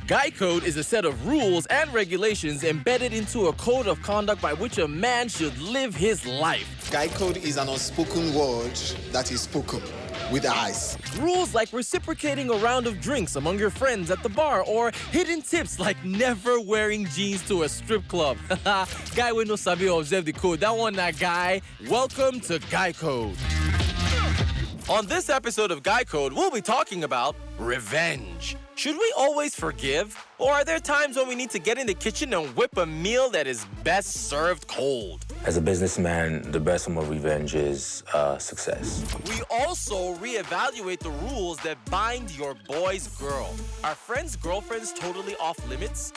Guy Code is a set of rules and regulations embedded into a code of conduct by which a man should live his life. Guy code is an unspoken word that is spoken with the eyes. Rules like reciprocating a round of drinks among your friends at the bar, or hidden tips like never wearing jeans to a strip club. Guy will no sabi observe the code. That one, that guy. Welcome to Guy Code. On this episode of Guy Code, we'll be talking about revenge. Should we always forgive? Or are there times when we need to get in the kitchen and whip a meal that is best served cold? As a businessman, the best form of revenge is success. We also reevaluate the rules that bind your boy's girl. Are friends' girlfriends totally off limits?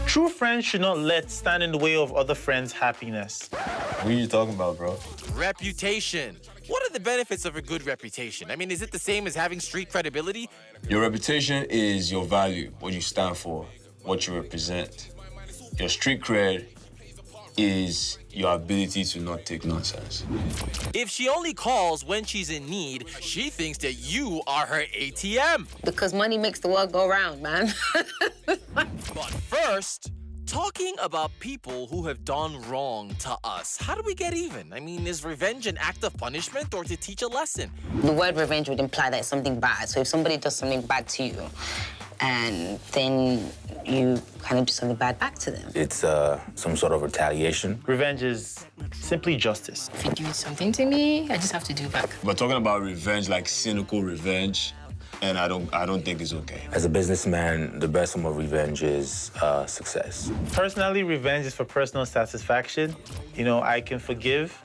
True friends should not stand in the way of other friends' happiness. What are you talking about, bro? Reputation. What are the benefits of a good reputation? I mean, is it the same as having street credibility? Your reputation is your value, what you stand for, what you represent. Your street cred is your ability to not take nonsense. If she only calls when she's in need, she thinks that you are her ATM. Because money makes the world go round, man. But first, talking about people who have done wrong to us. How do we get even? I mean, is revenge an act of punishment or to teach a lesson? The word revenge would imply that it's something bad. So if somebody does something bad to you, and then you kind of do something bad back to them. It's some sort of retaliation. Revenge is simply justice. If you do something to me, I just have to do back. We're talking about revenge, like cynical revenge, and I don't think it's okay. As a businessman, the best form of revenge is success. Personally, revenge is for personal satisfaction. You know, I can forgive.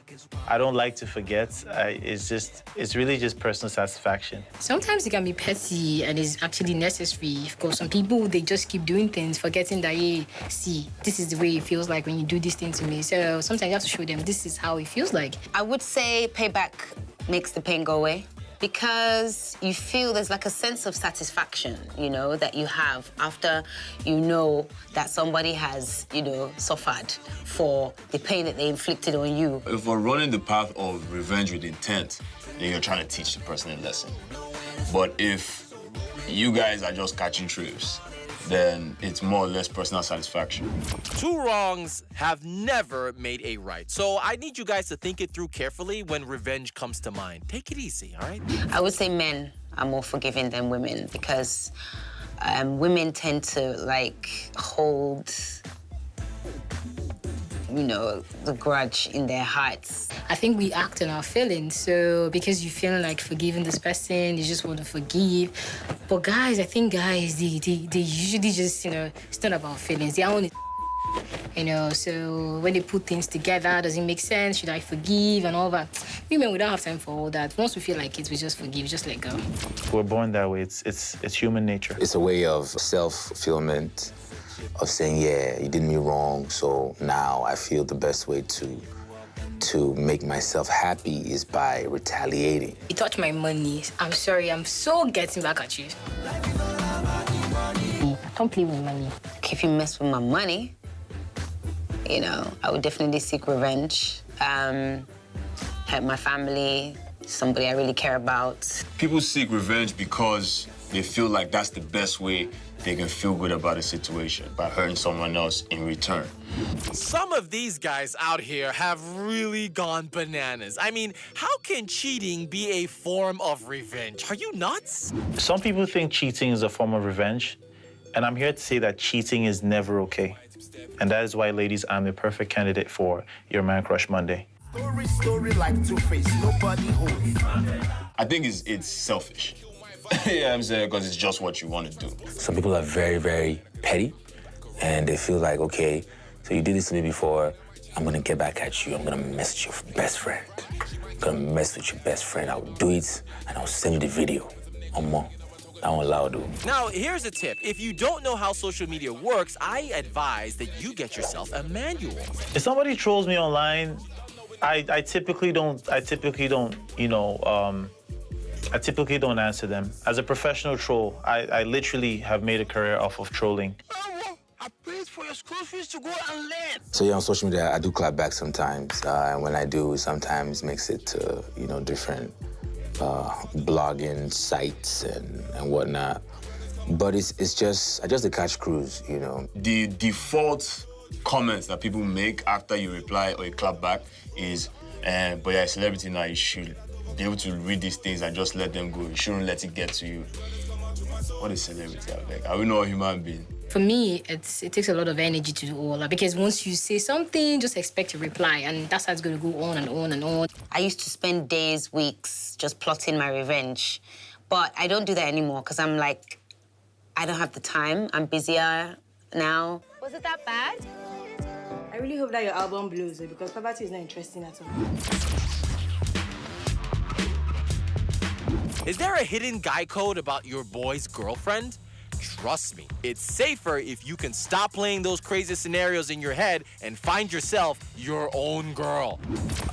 I don't like to forget. It's really just personal satisfaction. Sometimes it can be petty and it's actually necessary. Of course, some people, they just keep doing things, forgetting that, hey, see, this is the way it feels like when you do this thing to me. So sometimes you have to show them this is how it feels like. I would say payback makes the pain go away. Because you feel there's like a sense of satisfaction, you know, that you have after you know that somebody has, you know, suffered for the pain that they inflicted on you. If we're running the path of revenge with intent, then you're trying to teach the person a lesson. But if you guys are just catching trips, then it's more or less personal satisfaction. Two wrongs have never made a right. So I need you guys to think it through carefully when revenge comes to mind. Take it easy, all right? I would say men are more forgiving than women because women tend to, like, hold, you know, the grudge in their hearts. I think we act on our feelings. So because you feel like forgiving this person, you just want to forgive. But guys, I think guys, they usually just, you know, it's not about feelings. They are only, you know, so when they put things together, does it make sense? Should I forgive and all that? Women, we don't have time for all that. Once we feel like it, we just forgive, just let go. We're born that way. It's human nature. It's a way of self-fulfillment, of saying, yeah, you did me wrong, so now I feel the best way to make myself happy is by retaliating. You touch my money. I'm sorry, I'm so getting back at you. Don't play with money. If you mess with my money, you know, I would definitely seek revenge, help my family, somebody I really care about. People seek revenge because they feel like that's the best way they can feel good about a situation, by hurting someone else in return. Some of these guys out here have really gone bananas. I mean, how can cheating be a form of revenge? Are you nuts? Some people think cheating is a form of revenge, and I'm here to say that cheating is never okay. And that is why, ladies, I'm the perfect candidate for your Man Crush Monday. Story like Two-Face, nobody holds. I think it's selfish. Yeah, I'm saying, because it's just what you want to do. Some people are very, very petty, and they feel like, okay, so you did this to me before, I'm gonna get back at you. I'm gonna mess with your best friend. I'm gonna mess with your best friend. I'll do it, and I'll send you the video. That won't allow you. Now, here's a tip. If you don't know how social media works, I advise that you get yourself a manual. If somebody trolls me online, I typically don't, you know, I typically don't answer them. As a professional troll, I literally have made a career off of trolling. I paid for your school fees to go and learn. So yeah, on social media, I do clap back sometimes. And when I do, sometimes mix it to, you know, different blogging sites and whatnot. But it's just a catch cruise, you know. The default comments that people make after you reply or you clap back is, but you're a celebrity now, you should be able to read these things and just let them go. You shouldn't let it get to you. What is celebrity? Are we not a human being? For me, it takes a lot of energy to do all that, because once you say something, just expect a reply, and that's how it's going to go on and on and on. I used to spend days, weeks just plotting my revenge, but I don't do that anymore because I'm like, I don't have the time. I'm busier now. Was it that bad? I really hope that your album blows, because poverty is not interesting at all. Is there a hidden guy code about your boy's girlfriend? Trust me, it's safer if you can stop playing those crazy scenarios in your head and find yourself your own girl.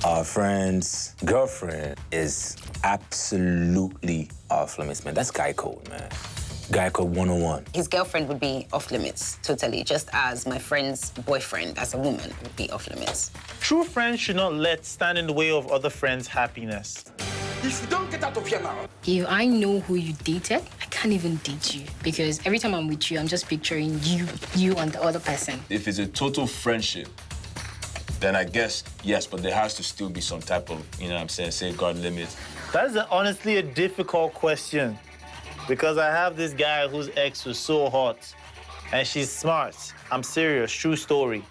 Our friend's girlfriend is absolutely off limits, man. That's guy code, man. Guy code 101. His girlfriend would be off limits, totally, just as my friend's boyfriend, as a woman, would be off limits. True friends should not stand in the way of other friends' happiness. If you don't get out of here now. If I know who you dated, I can't even date you, because every time I'm with you, I'm just picturing you and the other person. If it's a total friendship, then I guess, yes, but there has to still be some type of, you know what I'm saying, safeguard limit. That's honestly a difficult question, because I have this guy whose ex was so hot, and she's smart. I'm serious, true story.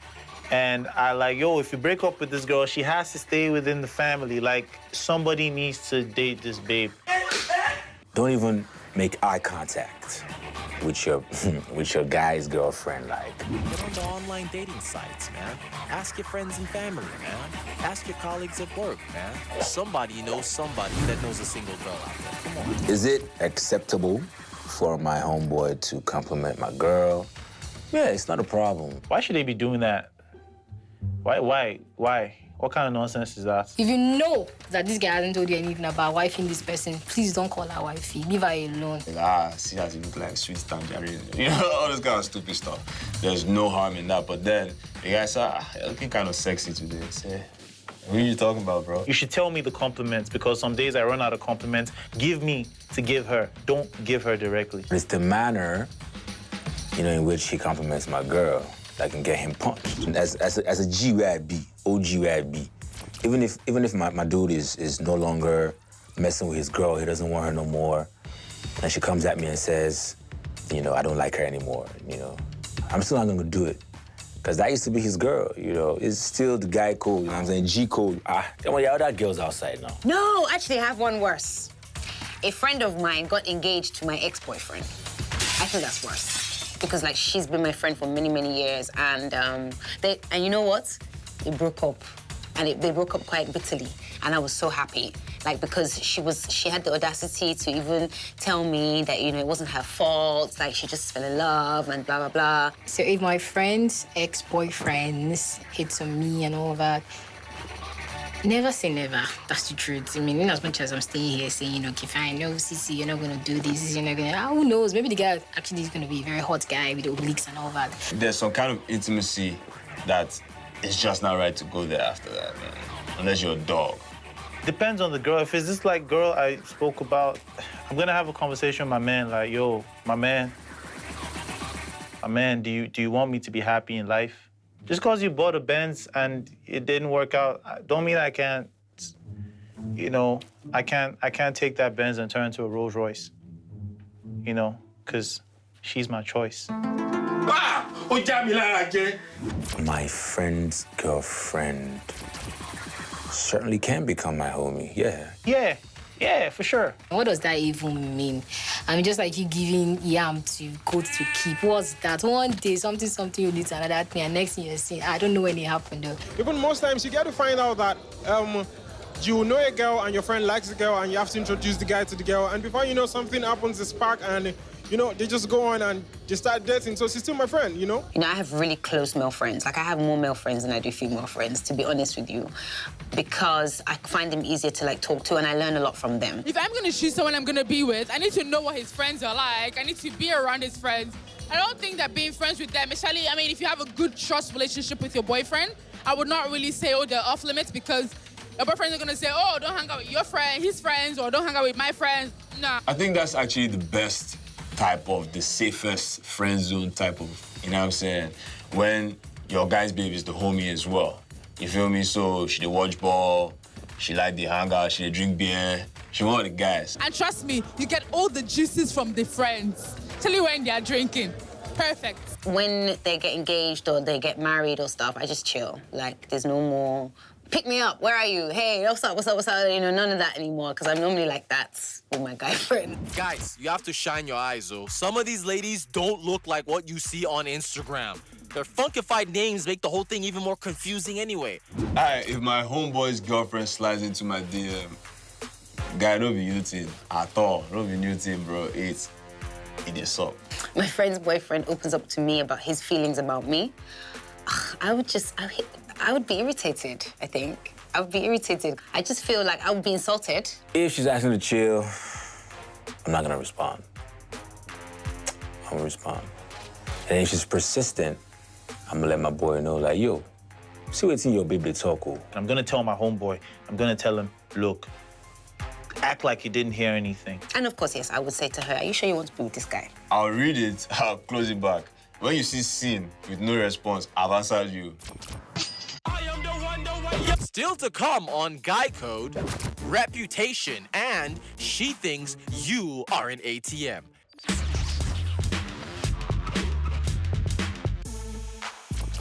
And I like, yo, if you break up with this girl, she has to stay within the family. Like, somebody needs to date this babe. Don't even make eye contact with your guy's girlfriend, like. Get on the online dating sites, man. Ask your friends and family, man. Ask your colleagues at work, man. Somebody knows somebody that knows a single girl out there. Come on. Is it acceptable for my homeboy to compliment my girl? Yeah, it's not a problem. Why should they be doing that? Why? What kind of nonsense is that? If you know that this guy hasn't told you anything about wifing this person, please don't call her wifey. Leave her alone. See how she look like sweet tangerine. You know, all this kind of stupid stuff. There's no harm in that. But then, the guy said, you're looking kind of sexy today. Say, what are you talking about, bro? You should tell me the compliments, because some days I run out of compliments. Give me to give her. Don't give her directly. It's the manner, you know, in which he compliments my girl that can get him punched. As a G where I be, OG where I be. Even if my dude is no longer messing with his girl, he doesn't want her no more, and she comes at me and says, you know, I don't like her anymore, you know, I'm still not gonna do it. Because that used to be his girl, you know. It's still the guy code, you know what I'm saying? G code. Come on, y'all, that girl's outside now. No, actually, I have one worse. A friend of mine got engaged to my ex-boyfriend. I think that's worse. Because, like, she's been my friend for many, many years, and you know what? They broke up, and they broke up quite bitterly, and I was so happy, like, because she had the audacity to even tell me that, you know, it wasn't her fault, like, she just fell in love and blah, blah, blah. So if my friends' ex-boyfriends hit on me and all that, never say never. That's the truth. I mean, in as much as I'm staying here saying, okay, fine, no, Cece, you're not going to do this, you're not going to... Who knows? Maybe the guy actually is going to be a very hot guy with obliques and all that. There's some kind of intimacy that it's just not right to go there after that, man. Unless you're a dog. Depends on the girl. If it's this, like, girl I spoke about, I'm going to have a conversation with my man, like, yo, my man, do you want me to be happy in life? Just because you bought a Benz and it didn't work out, don't mean I can't, you know, I can't take that Benz and turn it into a Rolls Royce, you know, because she's my choice. My friend's girlfriend certainly can become my homie, yeah. Yeah, for sure. What does that even mean? I mean, just like you giving yam to goat to keep. What's that? One day, something will lead to another thing, and next thing you're saying, I don't know when it happened, though. Even most times, you get to find out that you know a girl and your friend likes the girl, and you have to introduce the guy to the girl, and before you know, something happens, a spark, and, you know, they just go on and they start dating, so she's still my friend, you know? You know, I have really close male friends. Like, I have more male friends than I do female friends, to be honest with you, because I find them easier to, like, talk to, and I learn a lot from them. If I'm going to choose someone I'm going to be with, I need to know what his friends are like. I need to be around his friends. I don't think that being friends with them, especially, I mean, if you have a good trust relationship with your boyfriend, I would not really say, oh, they're off limits, because your boyfriends are going to say, oh, don't hang out with your friend, his friends, or don't hang out with my friends. Nah. I think that's actually the best type of the safest friend zone type of, you know what I'm saying? When your guy's baby is the homie as well. You feel me? So she dey watch ball, she like the hang out, she dey drink beer, she want the guys. And trust me, you get all the juices from the friends. Tell you when they are drinking. Perfect. When they get engaged or they get married or stuff, I just chill. Like, there's no more, pick me up, where are you? Hey, what's up, what's up, what's up? You know, none of that anymore, because I'm normally like that with my guy friends. Guys, you have to shine your eyes, though. Some of these ladies don't look like what you see on Instagram. Their funkified names make the whole thing even more confusing anyway. Alright, if my homeboy's girlfriend slides into my DM, guy, don't be new team at all. Don't be new team, bro. It is up. My friend's boyfriend opens up to me about his feelings about me. I would be irritated, I think. I would be irritated. I just feel like I would be insulted. If she's asking to chill, I'm not gonna respond. I'm gonna respond. And if she's persistent, I'm gonna let my boy know, like, yo, see what's in your baby talk. I'm gonna tell my homeboy, I'm gonna tell him, look, act like you didn't hear anything. And of course, yes, I would say to her, are you sure you want to be with this guy? I'll read it, I'll close it back. When you see scene with no response, I've answered you. Still to come on Guy Code, reputation, and she thinks you are an ATM.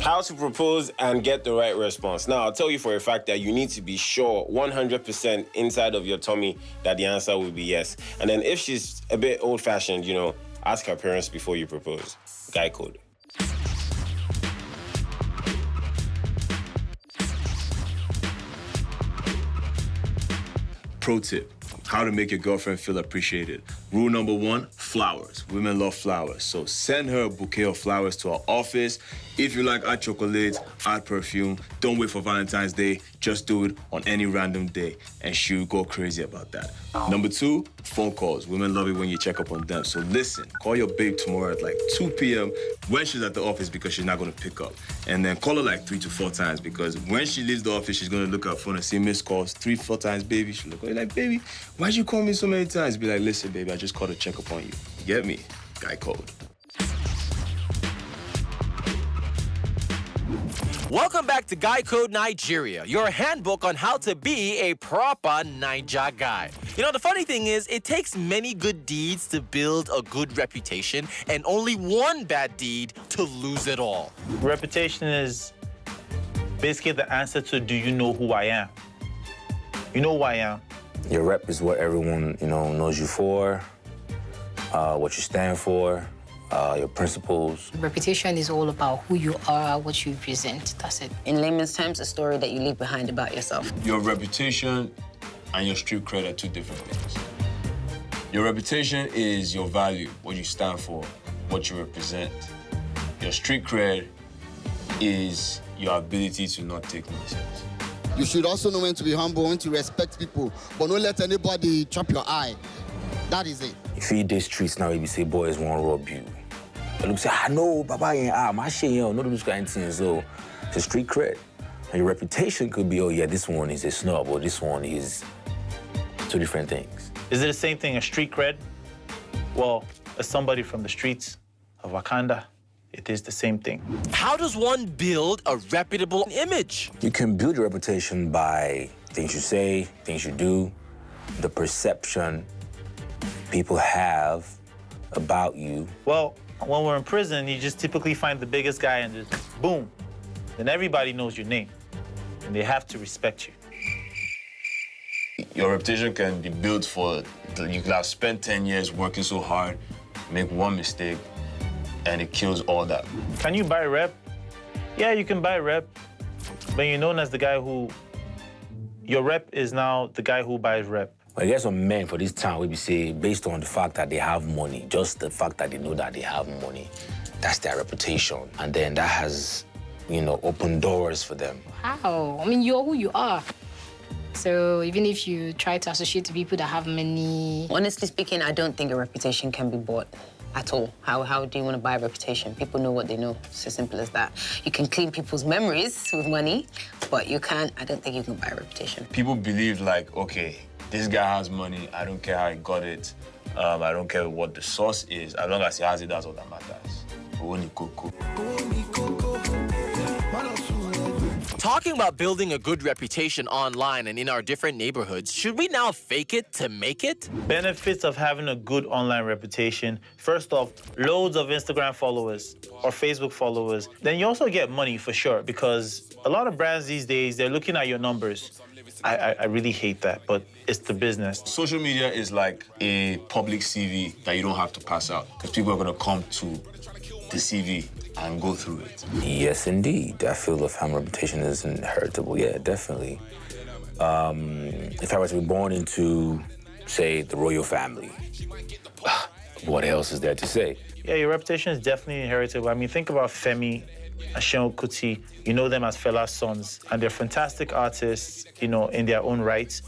How to propose and get the right response. Now, I'll tell you for a fact that you need to be sure 100% inside of your tummy that the answer will be yes. And then if she's a bit old-fashioned, you know, ask her parents before you propose. Guy Code. Pro tip, how to make your girlfriend feel appreciated. Rule number 1, flowers. Women love flowers. So send her a bouquet of flowers to her office. If you like add chocolate, add perfume, don't wait for Valentine's Day. Just do it on any random day, and she'll go crazy about that. Number 2, phone calls. Women love it when you check up on them. So listen, call your babe tomorrow at like 2 p.m. when she's at the office because she's not gonna pick up. And then call her like 3 to 4 times because when she leaves the office, she's gonna look at her phone and see missed calls 3, 4 times, baby. She'll look at you like, baby, why'd you call me so many times? Be like, listen, baby, I just called to check up on you. You get me? Guy Code. Welcome back to Guy Code Nigeria, your handbook on how to be a proper Naija guy. You know, the funny thing is, it takes many good deeds to build a good reputation and only one bad deed to lose it all. Reputation is basically the answer to do you know who I am? You know who I am. Your rep is what everyone, you know, knows you for, what you stand for, your principles. Reputation is all about who you are, what you present. That's it. In layman's terms, a story that you leave behind about yourself. Your reputation and your street cred are two different things. Your reputation is your value, what you stand for, what you represent. Your street cred is your ability to not take nonsense. You should also know when to be humble, when to respect people, but don't let anybody chop your eye. That is it. If you dey streets now, you say boys won't rob you. But look, say, no, Baba, my shit, no, those kind of things. So it's a street cred. And your reputation could be, oh yeah, this one is a snob, or this one is 2 different things. Is it the same thing as street cred? Well, as somebody from the streets of Wakanda, it is the same thing. How does one build a reputable image? You can build your reputation by things you say, things you do, the perception people have about you. Well, when we're in prison, you just typically find the biggest guy and just boom. Then everybody knows your name, and they have to respect you. Your reputation can be built for, you could have spent 10 years working so hard, make one mistake, and it kills all that. Can you buy rep? Yeah, you can buy rep, but you're known as the guy who, your rep is now the guy who buys rep. I guess some men for this time would be say, based on the fact that they have money, just the fact that they know that they have money, that's their reputation. And then that has, you know, opened doors for them. How? I mean, you're who you are. So even if you try to associate to people that have money... Honestly speaking, I don't think a reputation can be bought at all. How do you want to buy a reputation? People know what they know. It's as simple as that. You can clean people's memories with money, but you can't, I don't think you can buy a reputation. People believe like, okay, this guy has money, I don't care how he got it. I don't care what the source is. As long as he has it, that's all that matters. Talking about building a good reputation online and in our different neighborhoods, should we now fake it to make it? Benefits of having a good online reputation. First off, loads of Instagram followers or Facebook followers. Then you also get money for sure, because a lot of brands these days, they're looking at your numbers. I really hate that, but it's the business. Social media is like a public CV that you don't have to pass out, because people are going to come to the CV and go through it. Yes, indeed. I feel the family reputation is inheritable. Yeah, definitely. If I was to be born into, say, the royal family, what else is there to say? Yeah, your reputation is definitely inheritable. I mean, think about Femi, Asheon Kuti. You know them as Fela's sons, and they're fantastic artists, you know, in their own rights,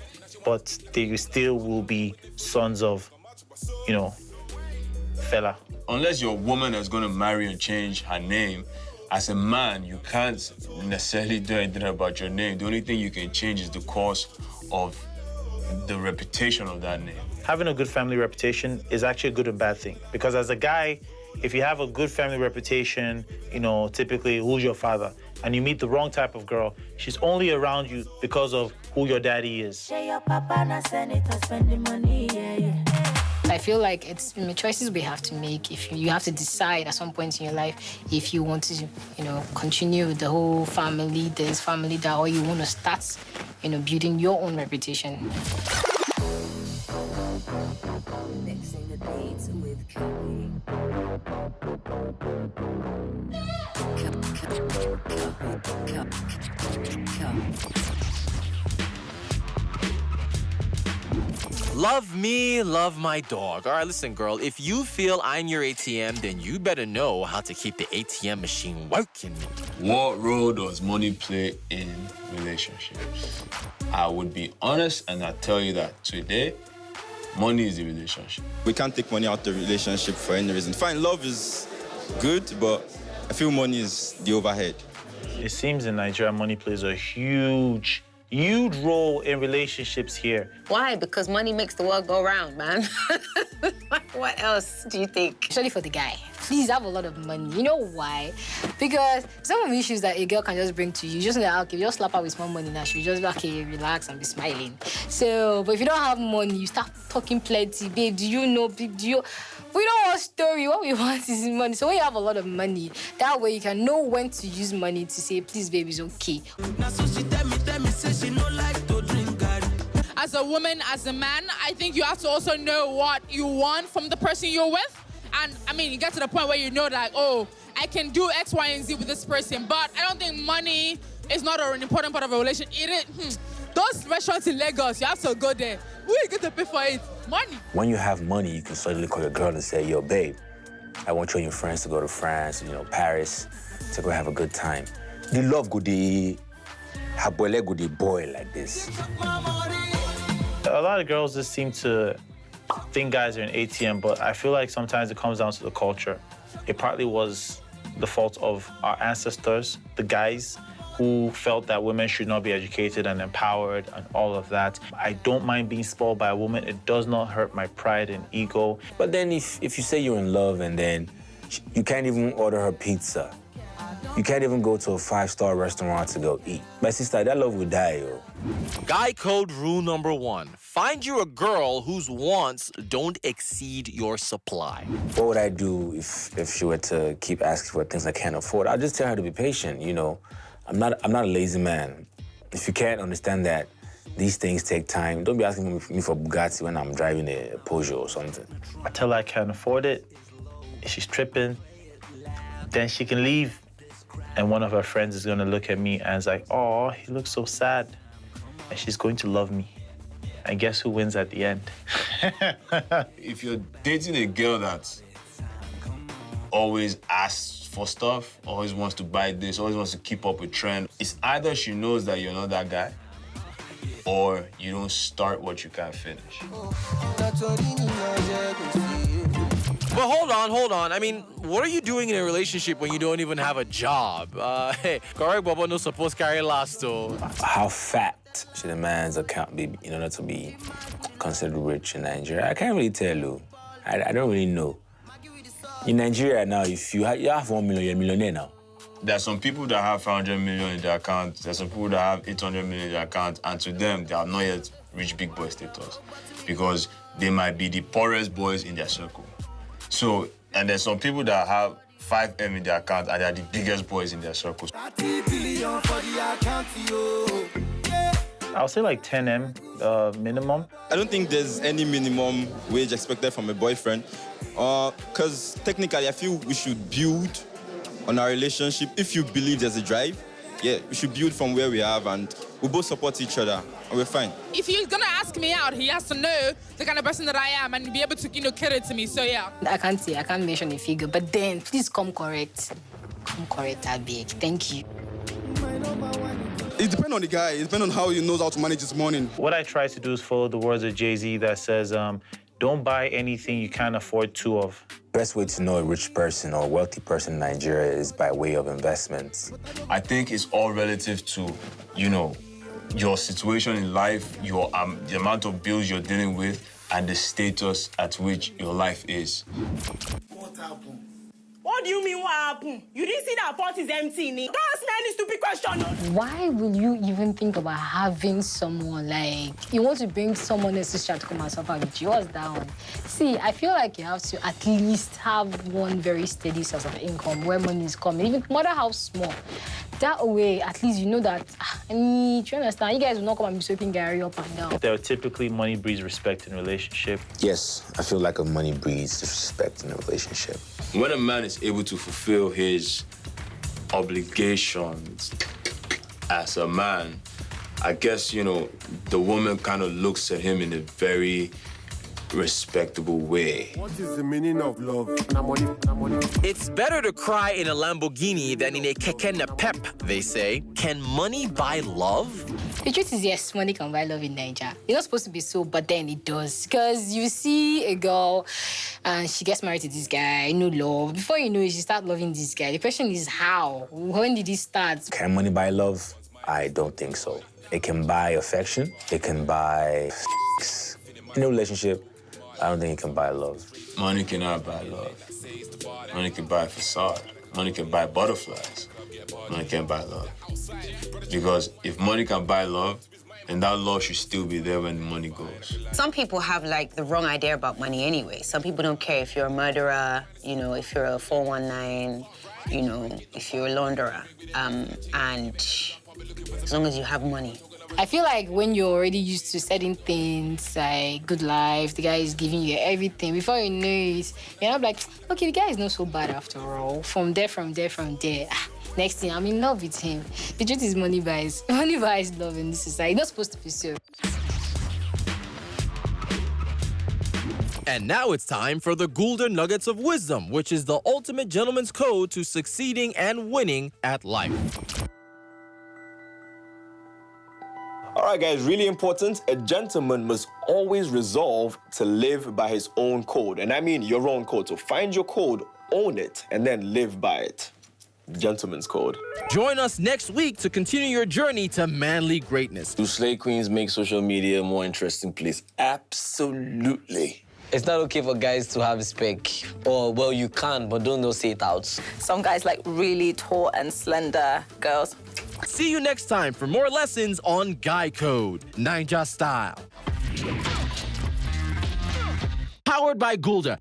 but they still will be sons of, you know, Fela. Unless your woman is going to marry and change her name, as a man, you can't necessarily do anything about your name. The only thing you can change is the course of the reputation of that name. Having a good family reputation is actually a good and bad thing, because as a guy, if you have a good family reputation, you know, typically, who's your father? And you meet the wrong type of girl, she's only around you because of who your daddy is. I feel like it's choices we have to make. If you have to decide at some point in your life if you want to, you know, continue with the whole family this, family that, or you want to start, you know, building your own reputation. Mixing the beats with Kelly. Love me, love my dog. All right, listen, girl, if you feel I'm your ATM, then you better know how to keep the ATM machine working. What role does money play in relationships? I would be honest and I tell you that today, money is the relationship. We can't take money out of the relationship for any reason. Fine, love is good, but I feel money is the overhead. It seems in Nigeria, money plays a huge role in relationships here. Why? Because money makes the world go round, man. What else do you think? Especially for the guy. Please have a lot of money. You know why? Because some of the issues that a girl can just bring to you, just like, okay, just slap her with small money now, she'll just be okay, relax and be smiling. So, but if you don't have money, you start talking plenty. Babe, do you know, babe, do you... We don't want story. What we want is money. So when you have a lot of money, that way you can know when to use money to say, please, baby, it's okay. As a woman, as a man, I think you have to also know what you want from the person you're with. And, I mean, you get to the point where you know that, oh, I can do X, Y, and Z with this person. But I don't think money is not an important part of a relationship. It is. Those restaurants in Lagos, you have to go there. Who are you going to pay for it? Money. When you have money, you can suddenly call your girl and say, yo, babe, I want you and your friends to go to France, you know, Paris, to go have a good time. The love go the habole go the boy like this. A lot of girls just seem to think guys are an ATM, but I feel like sometimes it comes down to the culture. It partly was the fault of our ancestors, the guys, who felt that women should not be educated and empowered and all of that. I don't mind being spoiled by a woman. It does not hurt my pride and ego. But then if you say you're in love and then you can't even order her pizza, you can't even go to a 5-star restaurant to go eat. My sister, that love will die, yo. Guy code rule number 1. Find you a girl whose wants don't exceed your supply. What would I do if she were to keep asking for things I can't afford? I'd just tell her to be patient, you know. I'm not a lazy man. If you can't understand that these things take time, don't be asking me for Bugatti when I'm driving a Peugeot or something. I tell her I can't afford it. If she's tripping, then she can leave. And one of her friends is gonna look at me and is like, oh, he looks so sad. And she's going to love me. And guess who wins at the end? If you're dating a girl that always asks for stuff, always wants to buy this, always wants to keep up with trend, it's either she knows that you're not that guy, or you don't start what you can't finish. But hold on. I mean, what are you doing in a relationship when you don't even have a job? Hey, correct, Bobo, no supposed carry last, though. How fat should a man's account be in order to be considered rich in Nigeria? I can't really tell you. I don't really know. In Nigeria now, if you have 1 million, you're a millionaire now. There are some people that have 500 million in their account. There are some people that have 800 million in their account, and to them, they have not yet reached big boy status because they might be the poorest boys in their circle. So, and there's some people that have 5M in their account and they are the biggest boys in their circles. I'll say like 10M minimum. I don't think there's any minimum wage expected from a boyfriend. Because technically, I feel we should build on our relationship. If you believe there's a drive, yeah, we should build from where we have and we both support each other and we're fine. If he's gonna ask me out, he has to know the kind of person that I am and be able to, cater to me. So yeah. I can't mention a figure, but then please come correct. Come correct, I beg. Thank you. It depends on the guy. It depends on how he knows how to manage his money. What I try to do is follow the words of Jay-Z that says, don't buy anything you can't afford two of. Best way to know a rich person or a wealthy person in Nigeria is by way of investments. I think it's all relative to, your situation in life, your the amount of bills you're dealing with, and the status at which your life is. What happened? What do you mean what happened? You didn't see that pot is empty, Nick. Don't ask me any stupid question. Why will you even think about having someone like you want to bring someone else's child to come and suffer with you? What's that one? See, I feel like you have to at least have one very steady source of income where money is coming, even no matter how small. That way, at least you know that, do you understand? You guys will not come and be sweeping Gary up and down. There are typically money breeds respect in a relationship. Yes, I feel like a money breeds disrespect in a relationship. When a man is able to fulfill his obligations as a man, I guess, the woman kind of looks at him in a very respectable way. What is the meaning of love? It's better to cry in a Lamborghini than in a keke na pep, they say. Can money buy love? The truth is, yes, money can buy love in Nigeria. It's not supposed to be so, but then it does. Because you see a girl and she gets married to this guy, no love. Before you know it, she starts loving this guy. The question is how? When did it start? Can money buy love? I don't think so. It can buy affection. It can buy in a relationship. I don't think it can buy love. Money cannot buy love. Money can buy facade. Money can buy butterflies. Money can't buy love. Because if money can buy love, then that love should still be there when the money goes. Some people have, the wrong idea about money anyway. Some people don't care if you're a murderer, if you're a 419, if you're a launderer. And as long as you have money. I feel like when you're already used to certain things, like good life, the guy is giving you everything. Before you know it, you're not like, okay, the guy is not so bad after all. From there. Next thing, I'm in love with him. The truth is money buys love in this society. It's not supposed to be so. And now it's time for the Golden Nuggets of Wisdom, which is the ultimate gentleman's code to succeeding and winning at life. All right, guys, really important. A gentleman must always resolve to live by his own code. And I mean your own code. So find your code, own it, and then live by it. Gentleman's code. Join us next week to continue your journey to manly greatness. Do slay queens make social media a more interesting place? Absolutely. It's not okay for guys to have spec. Or, well, you can, but don't say it out. Some guys like really tall and slender girls. See you next time for more lessons on Guy Code, Ninja Style. Powered by Gulda.